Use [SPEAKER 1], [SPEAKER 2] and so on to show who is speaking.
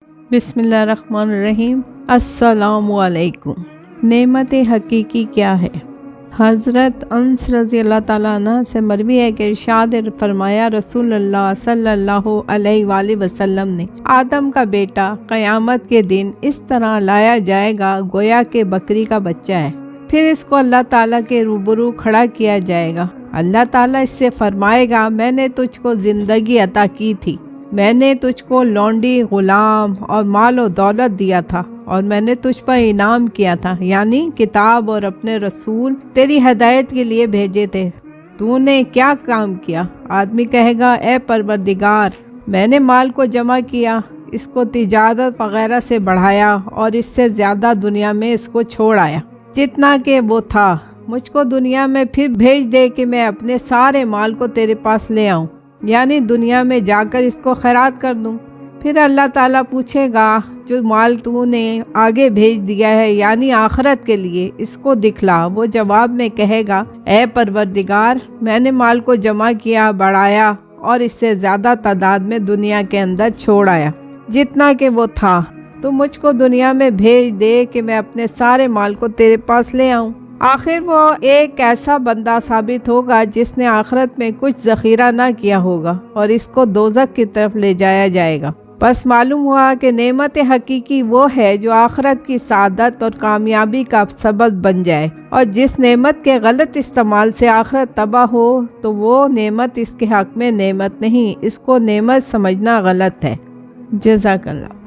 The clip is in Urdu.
[SPEAKER 1] بسم اللہ الرحمن الرحیم۔ السلام علیکم۔ نعمت حقیقی کیا ہے؟ حضرت انس رضی اللہ تعالیٰ عنہ سے مروی ہے کہ ارشاد فرمایا رسول اللہ صلی اللہ علیہ وآلہ وسلم نے، آدم کا بیٹا قیامت کے دن اس طرح لایا جائے گا گویا کہ بکری کا بچہ ہے، پھر اس کو اللہ تعالیٰ کے روبرو کھڑا کیا جائے گا۔ اللہ تعالیٰ اس سے فرمائے گا، میں نے تجھ کو زندگی عطا کی تھی، میں نے تجھ کو لونڈی، غلام اور مال و دولت دیا تھا، اور میں نے تجھ پر انعام کیا تھا، یعنی کتاب اور اپنے رسول تیری ہدایت کے لیے بھیجے تھے، تو نے کیا کام کیا؟ آدمی کہے گا، اے پروردگار، میں نے مال کو جمع کیا، اس کو تجارت وغیرہ سے بڑھایا اور اس سے زیادہ دنیا میں اس کو چھوڑ آیا جتنا کہ وہ تھا، مجھ کو دنیا میں پھر بھیج دے کہ میں اپنے سارے مال کو تیرے پاس لے آؤں، یعنی دنیا میں جا کر اس کو خیرات کر دوں۔ پھر اللہ تعالیٰ پوچھے گا، جو مال تو نے آگے بھیج دیا ہے یعنی آخرت کے لیے، اس کو دکھلا۔ وہ جواب میں کہے گا، اے پروردگار، میں نے مال کو جمع کیا، بڑھایا اور اس سے زیادہ تعداد میں دنیا کے اندر چھوڑ آیا جتنا کہ وہ تھا، تو مجھ کو دنیا میں بھیج دے کہ میں اپنے سارے مال کو تیرے پاس لے آؤں۔ آخر وہ ایک ایسا بندہ ثابت ہوگا جس نے آخرت میں کچھ ذخیرہ نہ کیا ہوگا، اور اس کو دوزخ کی طرف لے جایا جائے گا۔ بس معلوم ہوا کہ نعمت حقیقی وہ ہے جو آخرت کی سعادت اور کامیابی کا سبب بن جائے، اور جس نعمت کے غلط استعمال سے آخرت تباہ ہو تو وہ نعمت اس کے حق میں نعمت نہیں، اس کو نعمت سمجھنا غلط ہے۔ جزاک اللہ۔